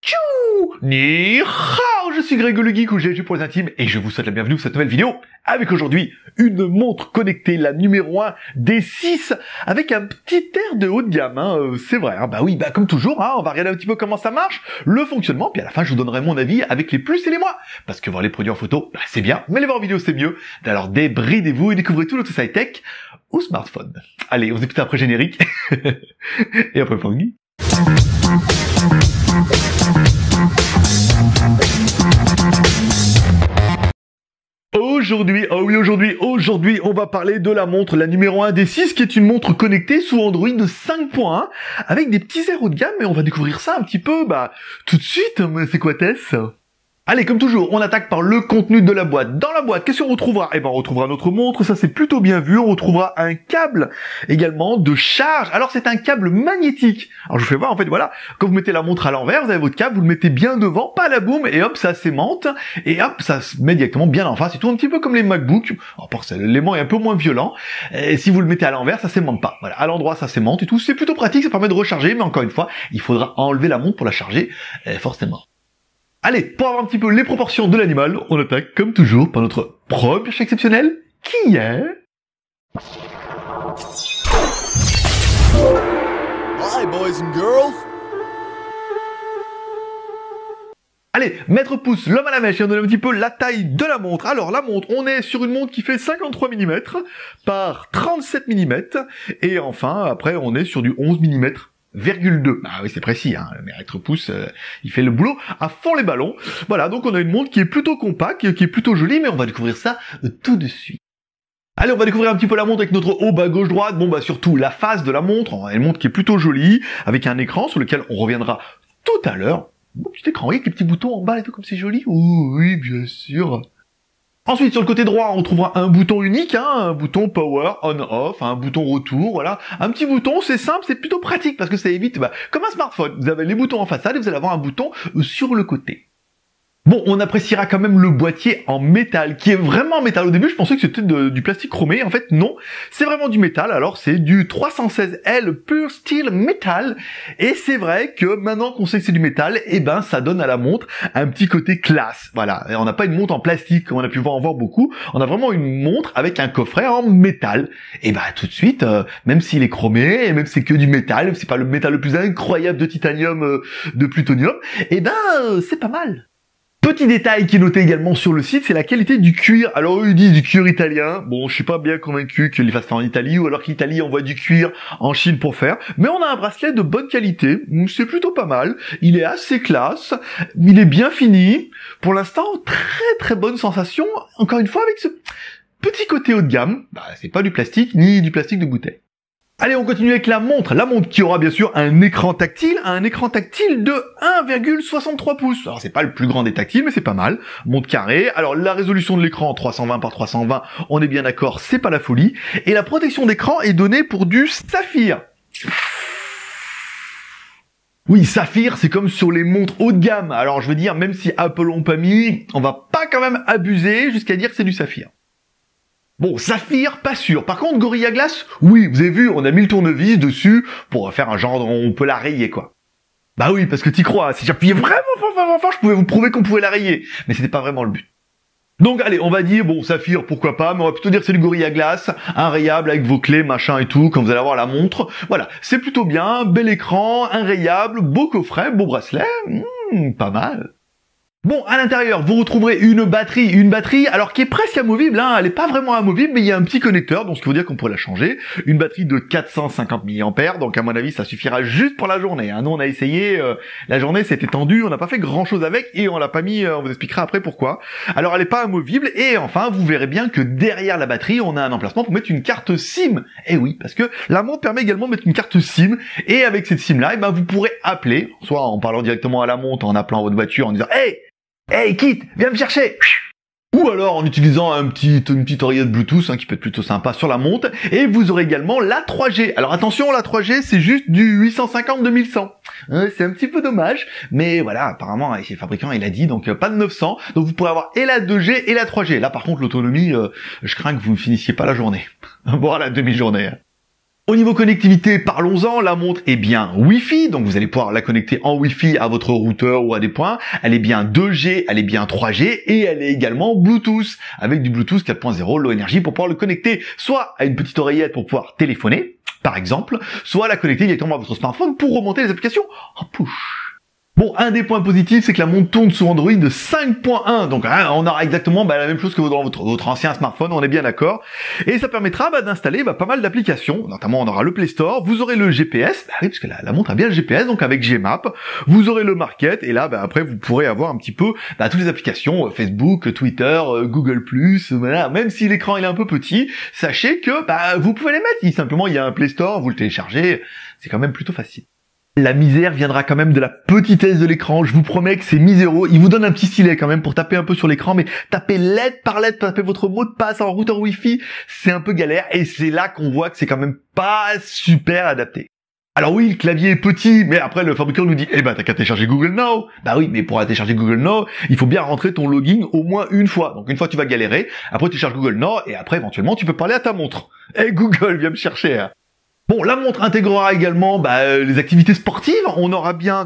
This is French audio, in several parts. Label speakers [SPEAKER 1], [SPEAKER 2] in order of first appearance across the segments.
[SPEAKER 1] Tchou Ni hao, je suis Greg le Geek ou GG pour les intimes et je vous souhaite la bienvenue pour cette nouvelle vidéo avec aujourd'hui une montre connectée, la numéro 1 des 6 avec un petit air de haut de gamme, c'est vrai, bah oui, comme toujours, on va regarder un petit peu comment ça marche, le fonctionnement, puis à la fin je vous donnerai mon avis avec les plus et les moins, parce que voir les produits en photo, c'est bien, mais les voir en vidéo c'est mieux, alors débridez-vous et découvrez tout notre site tech au smartphone. Allez, on se écoute après générique, et après Fangy. Aujourd'hui, on va parler de la montre, la numéro 1 des 6, qui est une montre connectée sous Android 5.1, avec des petits airs haut de gamme, et on va découvrir ça un petit peu, tout de suite, mais c'est quoi Tess ? Allez, comme toujours, on attaque par le contenu de la boîte. Dans la boîte, qu'est-ce qu'on retrouvera ? On retrouvera notre montre, ça c'est plutôt bien vu. On retrouvera un câble également de charge. Alors c'est un câble magnétique. Alors je vous fais voir, en fait, voilà, quand vous mettez la montre à l'envers, vous avez votre câble, vous le mettez bien devant, pas à la boum, et hop, ça s'aimante, et hop, ça se met directement bien en face. C'est tout un petit peu comme les MacBooks. Alors l'aimant est un peu moins violent. Et si vous le mettez à l'envers, ça s'aimante pas. Voilà, à l'endroit, ça s'aimante et tout. C'est plutôt pratique, ça permet de recharger, mais encore une fois, il faudra enlever la montre pour la charger, forcément. Allez, pour avoir un petit peu les proportions de l'animal, on attaque comme toujours par notre première pièce exceptionnelle, qui est...
[SPEAKER 2] Hi boys and girls.
[SPEAKER 1] Allez, maître pouce, l'homme à la mèche, et on donne un petit peu la taille de la montre. Alors la montre, on est sur une montre qui fait 53 mm par 37 mm, et enfin, après, on est sur du 11 mm. 0,2. Ah oui, c'est précis, le maître pouce, il fait le boulot à fond les ballons. Voilà, donc on a une montre qui est plutôt compacte, qui est plutôt jolie, mais on va découvrir ça tout de suite. Allez, on va découvrir un petit peu la montre avec notre haut bas gauche droite. Surtout la face de la montre. On a une montre qui est plutôt jolie, avec un écran sur lequel on reviendra tout à l'heure. Bon petit écran, oui, avec les petits boutons en bas et tout, comme c'est joli. Oh, oui, bien sûr. Ensuite, sur le côté droit, on trouvera un bouton unique, un bouton power, on-off, un bouton retour, voilà. Un petit bouton, c'est simple, c'est plutôt pratique, parce que ça évite, comme un smartphone, vous avez les boutons en façade et vous allez avoir un bouton sur le côté. Bon, on appréciera quand même le boîtier en métal, qui est vraiment en métal. Au début, je pensais que c'était du plastique chromé. En fait, non. C'est vraiment du métal. Alors, c'est du 316L Pure Steel Metal. Et c'est vrai que maintenant qu'on sait que c'est du métal, ça donne à la montre un petit côté classe. Voilà. Et on n'a pas une montre en plastique, comme on a pu en voir beaucoup. On a vraiment une montre avec un coffret en métal. Et tout de suite, même s'il est chromé, et même si c'est que du métal, c'est pas le métal le plus incroyable de titanium, de plutonium, c'est pas mal. Petit détail qui est noté également sur le site, c'est la qualité du cuir. Alors eux ils disent du cuir italien. Bon, je suis pas bien convaincu qu'ils les fassent faire en Italie, ou alors qu'Italie envoie du cuir en Chine pour faire. Mais on a un bracelet de bonne qualité, c'est plutôt pas mal. Il est assez classe, il est bien fini. Pour l'instant, très très bonne sensation. Encore une fois, avec ce petit côté haut de gamme. C'est pas du plastique, ni du plastique de bouteille. Allez, on continue avec la montre qui aura bien sûr un écran tactile de 1,63 pouces. Alors c'est pas le plus grand des tactiles, mais c'est pas mal. Montre carrée. Alors la résolution de l'écran 320 par 320, on est bien d'accord, c'est pas la folie. Et la protection d'écran est donnée pour du saphir. Oui, saphir, c'est comme sur les montres haut de gamme. Alors je veux dire, même si Apple l'ont pas mis, on va pas quand même abuser jusqu'à dire que c'est du saphir. Bon, saphir, pas sûr. Par contre, Gorilla Glass, oui, vous avez vu, on a mis le tournevis dessus pour faire un genre, on peut la rayer, quoi. Bah oui, parce que t'y crois, si j'appuyais vraiment fort, je pouvais vous prouver qu'on pouvait la rayer. Mais c'était pas vraiment le but. Donc allez, on va dire, bon, saphir, pourquoi pas, mais on va plutôt dire que c'est du Gorilla Glass, un rayable avec vos clés, machin et tout, quand vous allez avoir la montre. Voilà, c'est plutôt bien, bel écran, un rayable, beau coffret, beau bracelet, pas mal. Bon, à l'intérieur, vous retrouverez une batterie, alors qui est presque amovible, elle est pas vraiment amovible, mais il y a un petit connecteur, donc ce qui veut dire qu'on pourrait la changer. Une batterie de 450 mAh, donc à mon avis, ça suffira juste pour la journée. Nous, on a essayé, la journée s'était tendue, on n'a pas fait grand chose avec, et on l'a pas mis, on vous expliquera après pourquoi. Alors, elle est pas amovible, et enfin, vous verrez bien que derrière la batterie, on a un emplacement pour mettre une carte SIM. Et oui, parce que la montre permet également de mettre une carte SIM, et avec cette SIM-là, vous pourrez appeler, soit en parlant directement à la montre, en appelant votre voiture, en disant « Hey, Kit, viens me chercher !» Ou alors en utilisant une petite oreillette Bluetooth qui peut être plutôt sympa sur la montre. Et vous aurez également la 3G. Alors attention, la 3G c'est juste du 850-2100. C'est un petit peu dommage, mais voilà, apparemment chez le fabricant il a dit, donc pas de 900. Donc vous pourrez avoir et la 2G et la 3G. Là par contre l'autonomie, je crains que vous ne finissiez pas la journée. Voire la demi-journée. Au niveau connectivité, parlons-en, la montre est bien Wi-Fi, donc vous allez pouvoir la connecter en Wi-Fi à votre routeur ou à des points. Elle est bien 2G, elle est bien 3G et elle est également Bluetooth, avec du Bluetooth 4.0 Low Energy pour pouvoir le connecter soit à une petite oreillette pour pouvoir téléphoner, par exemple, soit la connecter directement à votre smartphone pour remonter les applications en push. Bon, un des points positifs, c'est que la montre tourne sous Android 5.1, donc on aura exactement la même chose que dans votre ancien smartphone, on est bien d'accord, et ça permettra d'installer pas mal d'applications, notamment on aura le Play Store, vous aurez le GPS, oui, parce que la montre a bien le GPS, donc avec Gmap, vous aurez le Market, et là après vous pourrez avoir un petit peu toutes les applications, Facebook, Twitter, Google+, voilà, même si l'écran il est un peu petit, sachez que vous pouvez les mettre, simplement il y a un Play Store, vous le téléchargez, c'est quand même plutôt facile. La misère viendra quand même de la petitesse de l'écran, je vous promets que c'est miséreux. Il vous donne un petit stylet quand même pour taper un peu sur l'écran, mais taper lettre par lettre, taper votre mot de passe en routeur Wi-Fi, c'est un peu galère, et c'est là qu'on voit que c'est quand même pas super adapté. Alors oui, le clavier est petit, mais après le fabricant nous dit « t'as qu'à télécharger Google Now ». Bah oui, mais pour télécharger Google Now, il faut bien rentrer ton login au moins une fois. Donc une fois tu vas galérer, après tu télécharges Google Now, et après éventuellement tu peux parler à ta montre. Google, viens me chercher hein. Bon, la montre intégrera également les activités sportives. On aura bien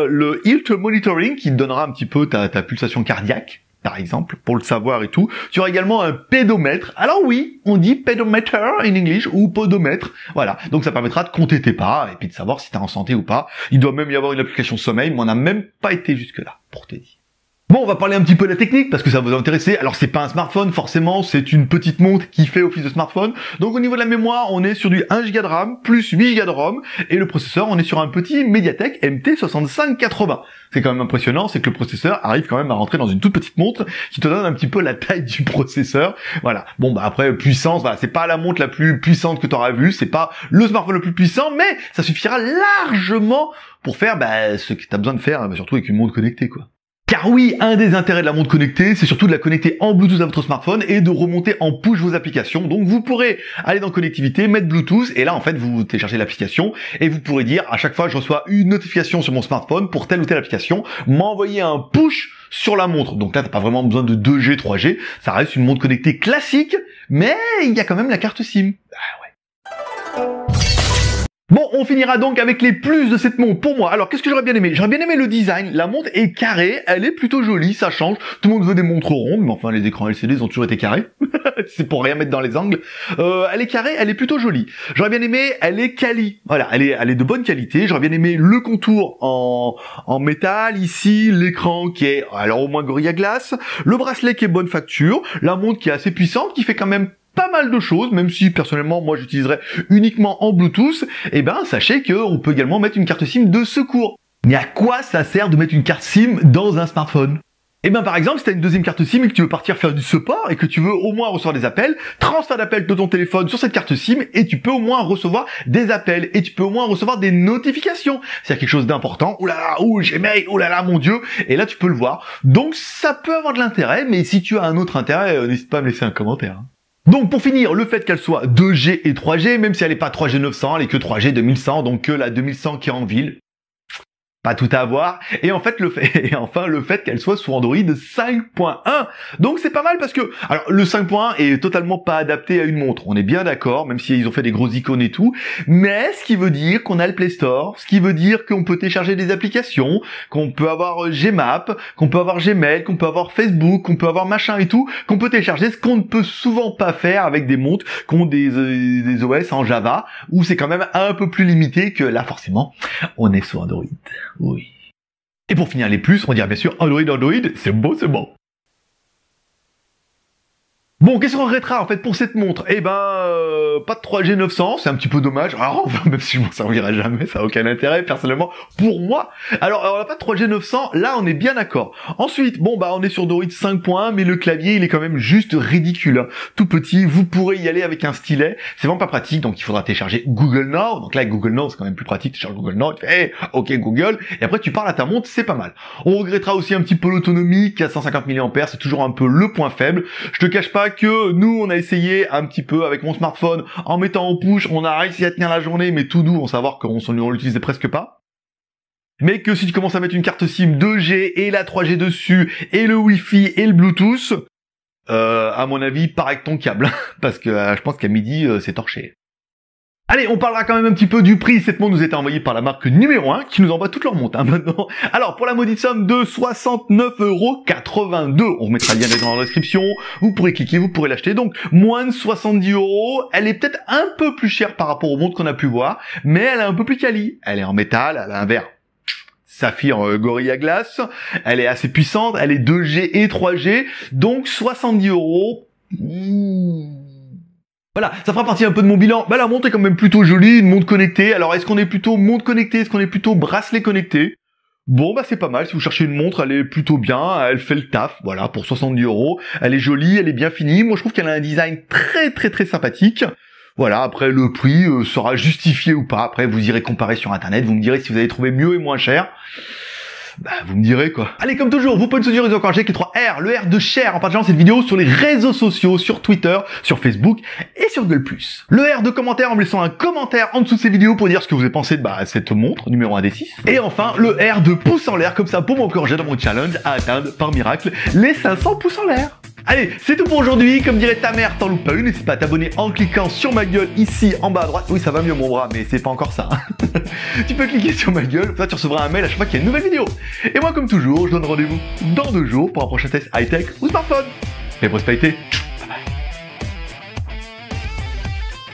[SPEAKER 1] le Heart Monitoring qui te donnera un petit peu ta pulsation cardiaque, par exemple, pour le savoir et tout. Tu auras également un pédomètre. Alors oui, on dit pedometer en English ou podomètre. Voilà, donc ça permettra de compter tes pas et puis de savoir si t'es en santé ou pas. Il doit même y avoir une application sommeil, mais on n'a même pas été jusque-là, pour te dire. Bon, on va parler un petit peu de la technique, parce que ça va vous intéresser. Alors, c'est pas un smartphone, forcément, c'est une petite montre qui fait office de smartphone. Donc, au niveau de la mémoire, on est sur du 1 Go de RAM, plus 8 Go de ROM, et le processeur, on est sur un petit MediaTek MT6580. C'est quand même impressionnant, c'est que le processeur arrive quand même à rentrer dans une toute petite montre, qui te donne un petit peu la taille du processeur. Voilà. Bon, après, puissance, c'est pas la montre la plus puissante que tu auras vue, c'est pas le smartphone le plus puissant, mais ça suffira largement pour faire, ce que tu as besoin de faire, surtout avec une montre connectée, quoi. Car oui, un des intérêts de la montre connectée, c'est surtout de la connecter en Bluetooth à votre smartphone et de remonter en push vos applications. Donc vous pourrez aller dans connectivité, mettre Bluetooth, et là en fait vous téléchargez l'application et vous pourrez dire à chaque fois je reçois une notification sur mon smartphone pour telle ou telle application, m'envoyer un push sur la montre. Donc là t'as pas vraiment besoin de 2G, 3G, ça reste une montre connectée classique, mais il y a quand même la carte SIM. Bon, on finira donc avec les plus de cette montre pour moi. Alors, qu'est-ce que j'aurais bien aimé? J'aurais bien aimé le design. La montre est carrée, elle est plutôt jolie, ça change. Tout le monde veut des montres rondes, mais enfin, les écrans LCD ils ont toujours été carrés. C'est pour rien mettre dans les angles. Elle est carrée, elle est plutôt jolie. J'aurais bien aimé, elle est quali. Voilà, elle est de bonne qualité. J'aurais bien aimé le contour en métal, ici, l'écran qui est, alors au moins Gorilla Glass, le bracelet qui est bonne facture, la montre qui est assez puissante, qui fait quand même pas mal de choses, même si personnellement moi j'utiliserais uniquement en Bluetooth, sachez qu'on peut également mettre une carte SIM de secours. Mais à quoi ça sert de mettre une carte SIM dans un smartphone? Par exemple, si tu as une deuxième carte SIM et que tu veux partir faire du support et que tu veux au moins recevoir des appels, transfert d'appels de ton téléphone sur cette carte SIM et tu peux au moins recevoir des appels et tu peux au moins recevoir des notifications. C'est quelque chose d'important. Ouh là là, j'ai mail, ouh là là, mon Dieu. Et là, tu peux le voir. Donc, ça peut avoir de l'intérêt, mais si tu as un autre intérêt, n'hésite pas à me laisser un commentaire. Donc pour finir, le fait qu'elle soit 2G et 3G, même si elle n'est pas 3G 900, elle est que 3G 2100, donc que la 2100 qui est en ville. Pas tout à avoir. Et enfin le fait qu'elle soit sous Android 5.1. Donc c'est pas mal parce que, alors le 5.1 est totalement pas adapté à une montre. On est bien d'accord, même si ils ont fait des gros icônes et tout. Mais ce qui veut dire qu'on a le Play Store, ce qui veut dire qu'on peut télécharger des applications, qu'on peut avoir Gmap, qu'on peut avoir Gmail, qu'on peut avoir Facebook, qu'on peut avoir machin et tout, qu'on peut télécharger, ce qu'on ne peut souvent pas faire avec des montres qui ont des OS en Java, où c'est quand même un peu plus limité que là forcément, on est sous Android. Oui. Et pour finir les plus, on dirait bien sûr Android, c'est beau, c'est bon. Bon, qu'est-ce qu'on regrettera en fait pour cette montre? Pas de 3G 900, c'est un petit peu dommage. Alors, même si je m'en servirai jamais, ça n'a aucun intérêt personnellement pour moi. Alors on n'a pas de 3G 900, là on est bien d'accord. Ensuite, on est sur Android 5.1, mais le clavier il est quand même juste ridicule, hein. Tout petit, vous pourrez y aller avec un stylet, c'est vraiment pas pratique, donc il faudra télécharger Google Now. Donc là avec Google Now c'est quand même plus pratique, tu cherches Google Now, tu fais hey, ok Google, et après tu parles à ta montre, c'est pas mal. On regrettera aussi un petit peu l'autonomie, 450 mAh, c'est toujours un peu le point faible. Je te cache pas que nous on a essayé un petit peu avec mon smartphone en mettant en push, on a réussi à tenir la journée mais tout doux, on savoir qu'on l'utilisait presque pas. Mais que si tu commences à mettre une carte SIM 2G et la 3G dessus et le Wi-Fi et le Bluetooth, à mon avis, pareil que ton câble, parce que je pense qu'à midi c'est torché. Allez, on parlera quand même un petit peu du prix. Cette montre nous était envoyée par la marque numéro 1 qui nous envoie toutes leurs montres maintenant. Alors, pour la maudite somme de 69,82 €, on vous mettra le lien dans la description, vous pourrez cliquer, vous pourrez l'acheter. Donc, moins de 70 €. Elle est peut-être un peu plus chère par rapport aux montres qu'on a pu voir, mais elle est un peu plus quali. Elle est en métal, elle a un verre saphir Gorilla Glass, elle est assez puissante, elle est 2G et 3G, donc 70 €. Voilà, ça fera partie un peu de mon bilan. Bah la montre est quand même plutôt jolie, une montre connectée. Alors est-ce qu'on est plutôt montre connectée, est-ce qu'on est plutôt bracelet connecté? Bon bah c'est pas mal, si vous cherchez une montre, elle est plutôt bien, elle fait le taf, voilà, pour 70 €. Elle est jolie, elle est bien finie, moi je trouve qu'elle a un design très sympathique. Voilà, après le prix sera justifié ou pas, après vous irez comparer sur internet, vous me direz si vous avez trouvé mieux et moins cher. Bah, vous me direz quoi. Allez, comme toujours, vous pouvez nous soutenir encore avec les 3 R, le R de share en partageant cette vidéo sur les réseaux sociaux, sur Twitter, sur Facebook et sur Google+. Le R de commentaire en me laissant un commentaire en dessous de ces vidéos pour dire ce que vous avez pensé de cette montre, numéro 1 des 6. Et enfin, le R de pouce en l'air, comme ça pour m'encourager dans mon challenge à atteindre par miracle les 500 pouces en l'air. Allez, c'est tout pour aujourd'hui. Comme dirait ta mère, t'en loupes pas une. N'hésite pas à t'abonner en cliquant sur ma gueule ici en bas à droite. Oui, ça va mieux mon bras, mais c'est pas encore ça. Tu peux cliquer sur ma gueule, comme ça tu recevras un mail à chaque fois qu'il y a une nouvelle vidéo. Et moi, comme toujours, je donne rendez-vous dans 2 jours pour un prochain test high-tech ou smartphone. Et prospérité.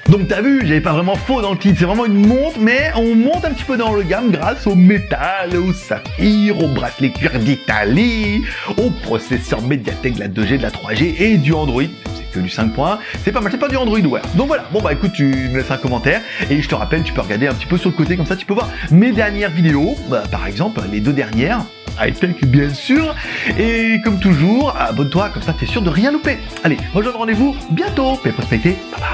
[SPEAKER 1] Donc t'as vu, j'avais pas vraiment faux dans le titre, c'est vraiment une montre, mais on monte un petit peu dans le gamme grâce au métal, au saphir, au bracelet cuir d'Italie, au processeur Mediatek de la 2G, de la 3G et du Android. C'est que du 5.1, c'est pas mal, c'est pas du Android Wear. Donc voilà, bon bah écoute, tu me laisses un commentaire, et je te rappelle, tu peux regarder un petit peu sur le côté, comme ça tu peux voir mes dernières vidéos, par exemple les 2 dernières, high-tech bien sûr, et comme toujours, abonne-toi, comme ça t'es sûr de rien louper. Allez, moi je donne rendez-vous bientôt, paix et prospérité, bye bye.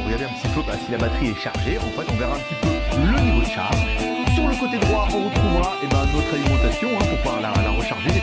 [SPEAKER 1] Regardez un petit peu si la batterie est chargée, en fait on verra un petit peu le niveau de charge. Sur le côté droit on retrouvera notre alimentation pour pouvoir la recharger.